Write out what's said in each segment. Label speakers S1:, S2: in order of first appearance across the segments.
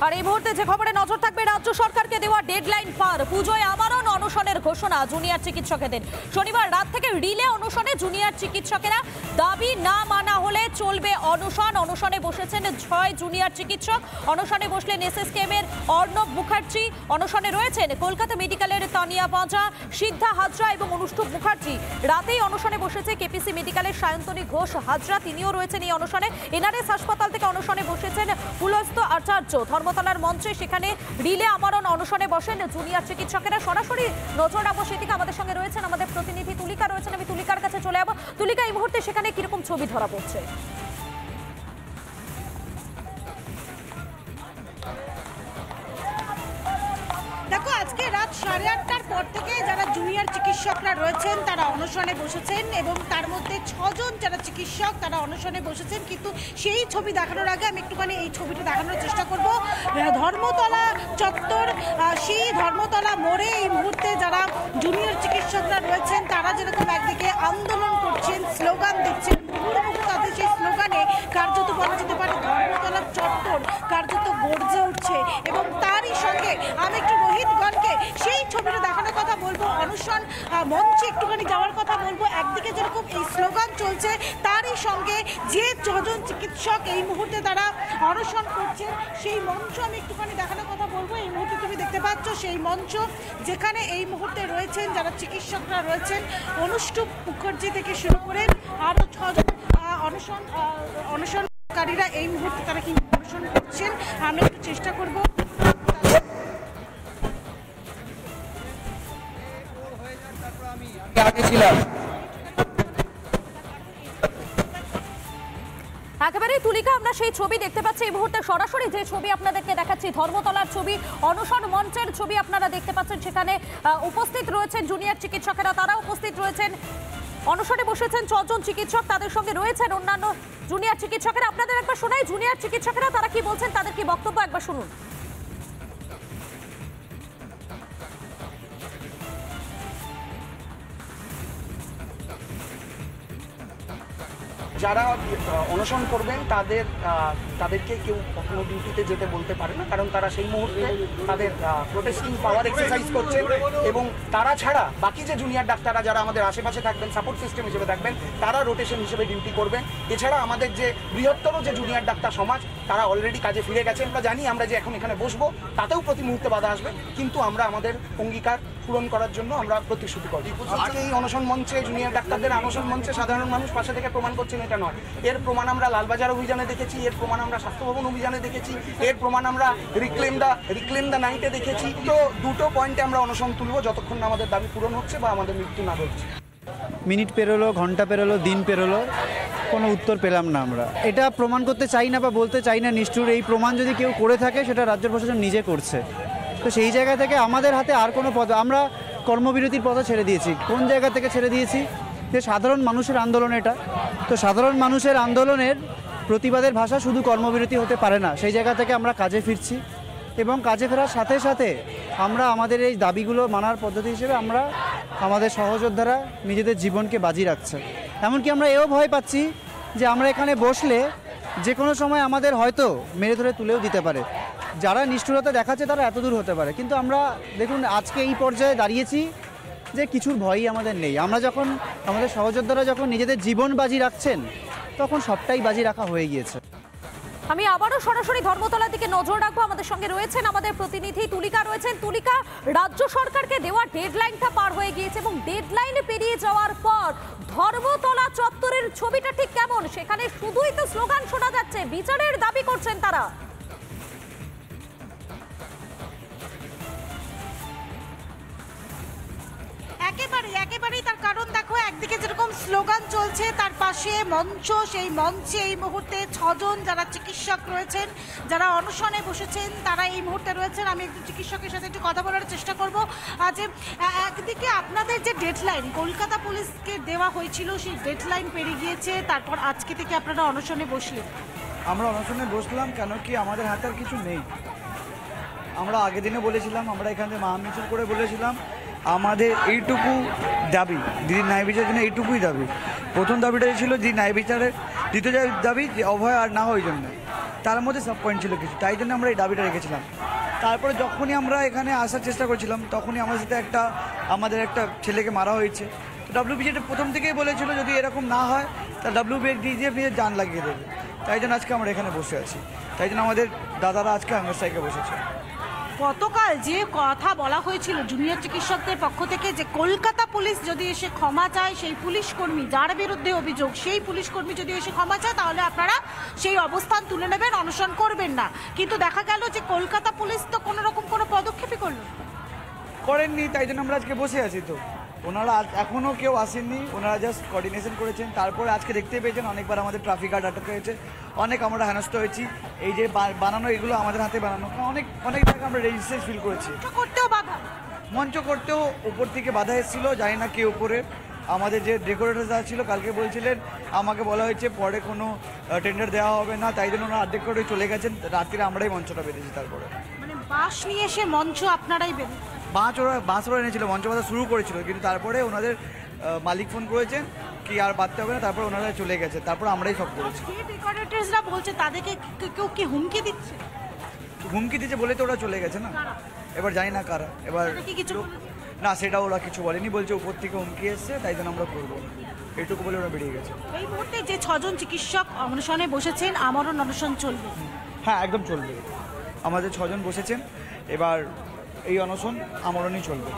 S1: আর এই মুহূর্তে যে খবরে নজর থাকবে, রাজ্য সরকারকে দেওয়া ডেডলাইন পার, পুজোয় আবারও অনশনের ঘোষণা জুনিয়র চিকিৎসকেদের। শনিবার রাত থেকে রিলে অনশনে জুনিয়র চিকিৎসকেরা, দাবি না মানা হলে চলবে অনশন। অনশনে বসেছেন 6 জুনিয়র চিকিৎসক। অনশনে বসলেন এসএসকেএম এর অর্ণব মুখার্জি, অনশনে রয়েছেন কলকাতা মেডিকেলের তানিয়া পাঁজা, সিদ্ধা হাজরা এবং অনুষ্ঠুপ মুখার্জি। রাতেই অনশনে বসেছে কেপিসি মেডিকেলের সায়ন্তনী ঘোষ হাজরা, তিনিও রয়েছেন এই অনশনে। এনআরএস হাসপাতাল থেকে অনশনে বসেছেন পুলস্ত আচার্য। ধর্মতলার মঞ্চে সেখানে রিলে আমরণ অনশনে বসেন জুনিয়র চিকিৎসকেরা। সরাসরি নজর রাখবো সেদিকে, আমাদের সঙ্গে রয়েছেন আমাদের প্রতিনিধি তুলিকা রয়েছেন। আমি তুলিকার কাছে চলে যাবো। তুলিকা, এই মুহূর্তে সেখানে কিরকম ছবি ধরা পড়ছে?
S2: দেখো, আজকে রাত 8:30টার পর থেকে যারা জুনিয়র চিকিৎসকরা রয়েছেন তারা অনশনে বসেছেন এবং তার মধ্যে 6 জন যারা চিকিৎসক তারা অনশনে বসেছেন। কিন্তু সেই ছবি দেখানোর আগে আমি একটুখানি এই ছবিটা দেখানোর চেষ্টা করব। ধর্মতলা চত্বর, সেই ধর্মতলা মোড়ে এই মুহূর্তে যারা জুনিয়র চিকিৎসকরা রয়েছেন তারা যেরকম একদিকে আন্দোলন করছেন, স্লোগান দিচ্ছেন, তাদের সেই স্লোগানে কার্যত বলা যেতে পারে ধর্মতলার চত্বর কার্যত গর্জে উঠছে। এবং তারই সঙ্গে আমি একটু রোহিতগণকে সেই ছবিটা দেখানোর কথা বলবো, অনশন মঞ্চে একটুখানি যাওয়ার কথা বলবো। একদিকে যেরকম এই স্লোগান চলছে, তারই সঙ্গে যে 6 জন চিকিৎসক এই মুহূর্তে তারা অনশন করছেন সেই মঞ্চ আমি একটুখানি দেখানোর কথা বলবো। এই মুহূর্তে তুমি দেখতে পাচ্ছ সেই মঞ্চ, যেখানে এই মুহূর্তে রয়েছেন যারা চিকিৎসকরা রয়েছেন, অনুষ্ঠুপ মুখার্জি থেকে শুরু করে আরও 6 জন অনশনকারীরা এই মুহূর্তে তারা কি অনশন করছেন আমি একটু চেষ্টা করবো।
S1: একেবারে তুলিকা, আমরা সেই ছবি দেখতে পাচ্ছি এই মুহূর্তে। সরাসরি যে ছবি আপনাদেরকে দেখাচ্ছি ধর্মতলার ছবি, অনশন মঞ্চের ছবি আপনারা দেখতে পাচ্ছেন। সেখানে উপস্থিত রয়েছেন জুনিয়র চিকিৎসকেরা, তারা উপস্থিত রয়েছেন। অনশনে বসেছেন 6 জন চিকিৎসক, তাদের সঙ্গে রয়েছেন অন্যান্য জুনিয়র চিকিৎসকেরা। আপনাদের একবার শোনাই জুনিয়র চিকিৎসকেরা তারা কি বলছেন, তাদের কি বক্তব্য, একবার শুনুন।
S3: যারা অনশন করবেন তাদেরকে কেউ কখনো ডিউটিতে যেতে বলতে পারে না, কারণ তারা সেই মুহূর্তে তাদের প্রোটেস্টিং পাওয়ার এক্সারসাইজ করছে। এবং তারা ছাড়া বাকি যে জুনিয়র ডাক্তাররা যারা আমাদের আশেপাশে থাকবেন, সাপোর্ট সিস্টেম হিসেবে থাকবেন, তারা রোটেশন হিসেবে ডিউটি করবেন। এছাড়া আমাদের যে বৃহত্তর যে জুনিয়র ডাক্তার সমাজ তারা অলরেডি কাজে ফিরে গেছেন। আমরা জানি আমরা যে এখন এখানে বসবো তাতেও প্রতি মুহূর্তে বাধা আসবে, কিন্তু আমরা আমাদের অঙ্গীকার পূরণ করার জন্য আমরা প্রতিশ্রুতি করি। আজকে এই অনশন মঞ্চে জুনিয়র ডাক্তারদের অনশন মঞ্চে সাধারণ মানুষ পাশে থেকে প্রমাণ করছেন এটা নয়। এর প্রমাণ আমরা লালবাজার অভিযানে দেখেছি, এর প্রমাণ আমরা স্বাস্থ্য ভবন অভিযানে দেখেছি, এর প্রমাণ আমরা রিক্লেম দ্য নাইটে দেখেছি। তো দুটো পয়েন্টে আমরা অনশন তুলব যতক্ষণ না আমাদের দাবি পূরণ হচ্ছে বা আমাদের মৃত্যু না ঘটছে।
S4: মিনিট পেরোলো, ঘন্টা পেরোলো, দিন পেরোলো, কোনো উত্তর পেলাম না। আমরা এটা প্রমাণ করতে চাই না বা বলতে চাই না নিষ্ঠুর। এই প্রমাণ যদি কেউ করে থাকে সেটা রাজ্য প্রশাসন নিজে করছে। তো সেই জায়গা থেকে আমাদের হাতে আর কোনো পদ, আমরা কর্মবিরতির পথ ছেড়ে দিয়েছি। কোন জায়গা থেকে ছেড়ে দিয়েছি? যে সাধারণ মানুষের আন্দোলন এটা। তো সাধারণ মানুষের আন্দোলনের প্রতিবাদের ভাষা শুধু কর্মবিরতি হতে পারে না। সেই জায়গা থেকে আমরা কাজে ফিরছি এবং কাজে ফেরার সাথে সাথে আমরা আমাদের এই দাবিগুলো মানার পদ্ধতি হিসেবে আমরা আমাদের সহযোদ্ধারা নিজেদের জীবনকে বাজি রাখছে। এমনকি আমরা এও ভয় পাচ্ছি যে আমরা এখানে বসলে যে কোনো সময় আমাদের হয়তো মেরে ধরে তুলেও দিতে পারে। যারা নিষ্ঠুরতা দেখাচ্ছে তারা এত দূর হতে পারে, কিন্তু আমরা দেখুন আজকে এই পর্যায়ে দাঁড়িয়েছি যে কিছুর ভয়ই আমাদের নেই। আমরা যখন আমাদের সহযোদ্ধারা যখন নিজেদের জীবন বাজি রাখছেন তখন সবটাই বাজি রাখা হয়ে গিয়েছে।
S1: আমি আবারও সরাসরি ধর্মতলার দিকে নজর রাখবো। আমাদের সঙ্গে রয়েছেন আমাদের প্রতিনিধি তুলিকা রয়েছেন। তুলিকা, রাজ্য সরকারকে দেওয়া ডেডলাইনটা পার হয়ে গিয়েছে এবং ডেডলাইনে পেরিয়ে যাওয়ার পর ধর্মতলা চত্বরের ছবিটা ঠিক কেমন? সেখানে শুধুই তো স্লোগান শোনা যাচ্ছে, বিচারের দাবি করছেন তারা।
S2: একেবারেই তার কারণ দেখো, একদিকে যেরকম স্লোগান চলছে তার পাশে মঞ্চ, সেই মঞ্চে এই মুহূর্তে 6 জন যারা চিকিৎসক রয়েছেন, যারা অনশনে বসেছেন, তারা এই মুহূর্তে রয়েছেন। আমি একটু চিকিৎসকের সাথে একটু কথা বলার চেষ্টা করবো। যে একদিকে আপনাদের যে ডেডলাইন কলকাতা পুলিশকে দেওয়া হয়েছিল সেই ডেডলাইন পেরিয়ে গিয়েছে, তারপর আজকে থেকে আপনারা অনশনে বসলেন।
S5: আমরা অনশনে বসলাম কেন কি আমাদের হাতে আর কিছু নেই। আমরা আগের দিনে বলেছিলাম, আমরা এখান থেকে মহামিছিল করে বলেছিলাম আমাদের এইটুকু দাবি, দিদির ন্যায় বিচারের জন্য এইটুকুই দাবি। প্রথম দাবিটাই ছিল দিদির ন্যায় বিচারের, দ্বিতীয় দাবি যে অভয় আর না হয় জন্য। তার মধ্যে সাব পয়েন্ট ছিল কিছু, তাই জন্য আমরা এই দাবিটা রেখেছিলাম। তারপরে যখনই আমরা এখানে আসার চেষ্টা করছিলাম তখনই আমার সাথে আমাদের একটা ছেলেকে মারা হয়েছে। তো WBJেড প্রথম থেকেই বলেছিল যদি এরকম না হয় তা WBJেড জান লাগিয়ে দেবে, তাই জন্য আজকে আমরা এখানে বসে আছি, তাই জন্য আমাদের দাদারা আজকে হাঙ্গার স্ট্রাইকে বসেছে।
S2: গতকাল যে কথা বলা হয়েছিল জুনিয়র চিকিৎসকদের পক্ষ থেকে যে কলকাতা পুলিশ যদি এসে ক্ষমা চায়, সেই পুলিশ কর্মী যার বিরুদ্ধে অভিযোগ সেই পুলিশ কর্মী যদি এসে ক্ষমা চায় তাহলে আপনারা সেই অবস্থান তুলে নেবেন, অনশন করবেন না, কিন্তু দেখা গেল যে কলকাতা পুলিশ তো কোনো রকম কোনো পদক্ষেপই
S5: করেননি, তাই জন্য আমরা আজকে বসে আছি। তো ওনারা এখনও কেউ আসেননি, ওনারা জাস্ট কোঅর্ডিনেশন করেছেন। তারপরে আজকে দেখতে পেয়েছেন অনেকবার আমাদের ট্রাফিক গার্ড আটক হয়েছে, অনেক আমরা হেনস্থ হয়েছি। এই যে বানানো এগুলো আমাদের হাতে বানানো, অনেক জায়গায় আমরা রেজিস্ট্রেস ফিল করেছি।
S2: করতেও বাধা,
S5: মঞ্চ করতেও উপর থেকে বাধা এসেছিলো, জানি না কে উপরে। আমাদের যে ডেকোরেটর যা ছিল কালকে বলছিলেন, আমাকে বলা হয়েছে পরে কোনো টেন্ডার দেওয়া হবে না, তাই জন্য ওনারা অর্ধেক করে চলে গেছেন। রাত্রিরে আমরাই মঞ্চটা বেঁধেছি। তারপরে
S2: মানে বাঁশ নিয়ে এসে মঞ্চ আপনারাই বেঁধে,
S5: বাঁশ ওরা এনেছিল, মঞ্চ বাঁধা শুরু করেছিল, কিন্তু তারপরে ওনাদের মালিক ফোন করেছেন কি আর বাঁধতে হবে না, তারপর ওনারা চলে গেছে, তারপর আমরাই সব করেছি।
S2: ডেকোরেটরসরা বলছে তাদেরকে কেউ কি হুমকি দিচ্ছে?
S5: হুমকি দিচ্ছে বলে তো ওরা চলে গেছে না, এবার জানি না কারা। এবার
S2: কিছু
S5: না, সেটা ওরা কিছু বলেনি, বলছে উপর থেকে হুমকি এসছে, তাই জন্য আমরা করবো, এইটুকু বলে ওরা বেরিয়ে গেছে।
S2: এই মুহূর্তে যে 6 জন চিকিৎসক অনশনে বসেছেন, আমরণ অনশন চলবে?
S5: হ্যাঁ, একদম চলবে। আমাদের 6 জন বসেছেন, এবার এই অনশন আমরণই চলবে।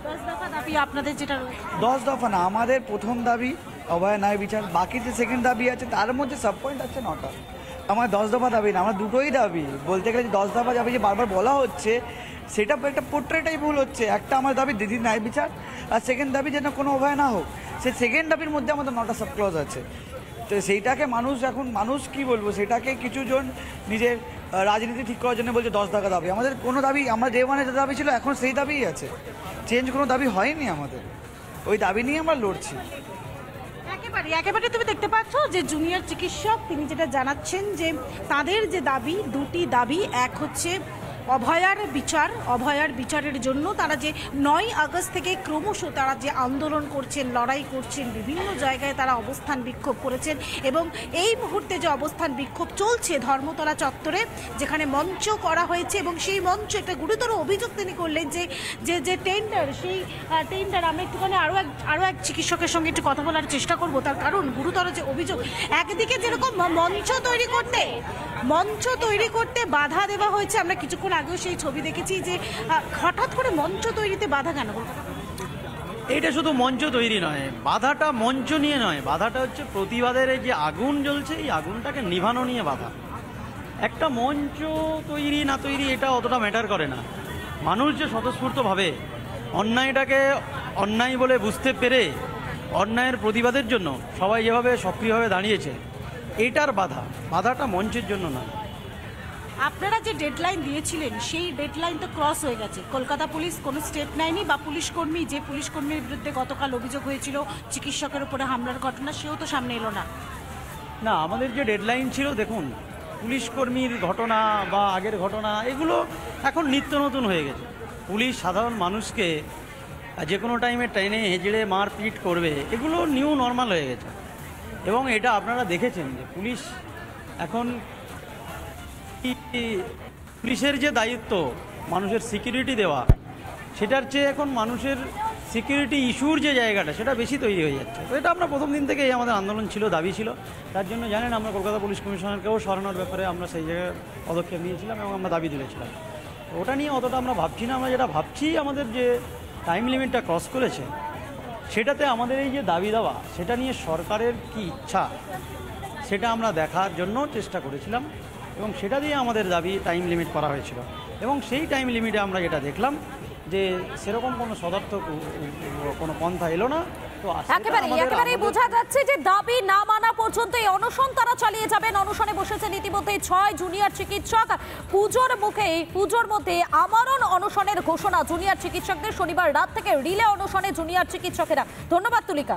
S2: 10 দফা দাবি আপনাদের যেটা
S5: 10 দফা না, আমাদের প্রথম দাবি অভয় ন্যায় বিচার, বাকি যে সেকেন্ড দাবি আছে তার মধ্যে সাব পয়েন্ট আছে 9টা। আমার 10 দফা দাবি না, আমার দুটোই দাবি। বলতে গেলে 10 দফা দাবি যে বারবার বলা হচ্ছে সেটা একটা পোর্ট্রেটাই ভুল হচ্ছে। একটা আমার দাবি দিদির ন্যায় বিচার, আর সেকেন্ড দাবি যেন কোনো অভয় না হোক, সেই সেকেন্ড দাবির মধ্যে আমাদের 9টা সাব ক্লজ আছে। তো সেইটাকে মানুষ কি বলবো, সেটাকে কিছুজন নিজের রাজনীতি ঠিক করার জন্য বলছে 10 দফা দাবি। আমাদের কোনো দাবি, আমরা যে মানে দাবি ছিল এখন সেই দাবিই আছে, চেঞ্জ কোনো দাবি হয়নি আমাদের, ওই দাবি নিয়ে আমরা লড়ছি।
S2: একেবারে তুমি দেখতে পাচ্ছ যে জুনিয়র চিকিৎসক তিনি যেটা জানাচ্ছেন যে তাদের যে দাবি, দুটি দাবি, এক হচ্ছে অভয়ার বিচারের জন্য তারা যে 9 আগস্ট থেকে ক্রমশ তারা যে আন্দোলন করছেন, লড়াই করছেন, বিভিন্ন জায়গায় তারা অবস্থান বিক্ষোভ করেছেন, এবং এই মুহূর্তে যে অবস্থান বিক্ষোভ চলছে ধর্মতলা চত্বরে, যেখানে মঞ্চ করা হয়েছে, এবং সেই মঞ্চ একটা গুরুতর অভিযোগ তিনি করলেন যে টেন্ডার, সেই টেন্ডার, আমরা একটুখানি আরও এক চিকিৎসকের সঙ্গে একটু কথা বলার চেষ্টা করব, তার কারণ গুরুতর যে অভিযোগ, একদিকে যেরকম মঞ্চ তৈরি করতে বাধা দেওয়া হয়েছে, আমরা কিছুক্ষণ আগেও সেই ছবি দেখেছি, যে হঠাৎ করে মঞ্চ তৈরিতে বাধা কেন?
S6: এইটা শুধু মঞ্চ তৈরি নয়, বাধাটা মঞ্চ নিয়ে নয়, বাধাটা হচ্ছে প্রতিবাদের এই যে আগুন জ্বলছে, এই আগুনটাকে নিভানো নিয়ে বাধা। একটা মঞ্চ তৈরি না তৈরি এটা অতটা ম্যাটার করে না, মানুষ যে স্বতঃস্ফূর্তভাবে অন্যায়টাকে অন্যায় বলে বুঝতে পেরে অন্যায়ের প্রতিবাদের জন্য সবাই যেভাবে সক্রিয়ভাবে দাঁড়িয়েছে, এটার বাধাটা মঞ্চের জন্য নয়।
S2: আপনারা যে ডেডলাইন দিয়েছিলেন সেই ডেডলাইন তো ক্রস হয়ে গেছে, কলকাতা পুলিশ কোনো স্টেপ নেয়নি, বা পুলিশ কর্মীর বিরুদ্ধে গতকাল অভিযোগ হয়েছিল চিকিৎসকের উপরে হামলার ঘটনা, সেও তো সামনে এলো না।
S6: না, আমাদের যে ডেডলাইন ছিল, দেখুন পুলিশ কর্মীর ঘটনা বা আগের ঘটনা এগুলো এখন নিত্য নতুন হয়ে গেছে। পুলিশ সাধারণ মানুষকে যে কোনো টাইমে ট্রেনে হেজড়ে মারপিট করবে, এগুলো নিউ নর্মাল হয়ে গেছে। এবং এটা আপনারা দেখেছেন যে পুলিশের যে দায়িত্ব মানুষের সিকিউরিটি দেওয়া, সেটার চেয়ে এখন মানুষের সিকিউরিটি ইস্যুর যে জায়গাটা সেটা বেশি তৈরি হয়ে যাচ্ছে। তো এটা আমরা প্রথম দিন থেকেই আমাদের আন্দোলন ছিল, দাবি ছিল। তার জন্য জানেন আমরা কলকাতা পুলিশ কমিশনারকেও সরানোর ব্যাপারে আমরা সেই জায়গায় পদক্ষেপ নিয়েছিলাম এবং আমরা দাবি তুলেছিলাম। ওটা নিয়ে অতটা আমরা ভাবছি না, আমরা যেটা ভাবছি আমাদের যে টাইম লিমিটটা ক্রস করেছে সেটাতে আমাদের এই যে দাবি দেওয়া, সেটা নিয়ে সরকারের কি ইচ্ছা সেটা আমরা দেখার জন্য চেষ্টা করেছিলাম, এবং সেটা দিয়ে আমাদের দাবি টাইম লিমিট করা হয়েছিল। এবং সেই টাইম লিমিটে আমরা যেটা দেখলাম যে সেরকম কোনো সদর্থক কোনো পন্থা এলো না। তো
S1: একেবারেই বোঝা যাচ্ছে যে দাবি না মানা পর্যন্ত এই অনশন তারা চালিয়ে যাবেন। অনশনে বসেছেন ইতিমধ্যে 6 জুনিয়র চিকিৎসক। পুজোর মধ্যে আমরণ অনশনের ঘোষণা জুনিয়র চিকিৎসকদের। শনিবার রাত থেকে রিলে অনশনে জুনিয়র চিকিৎসকেরা। ধন্যবাদ তুলিকা।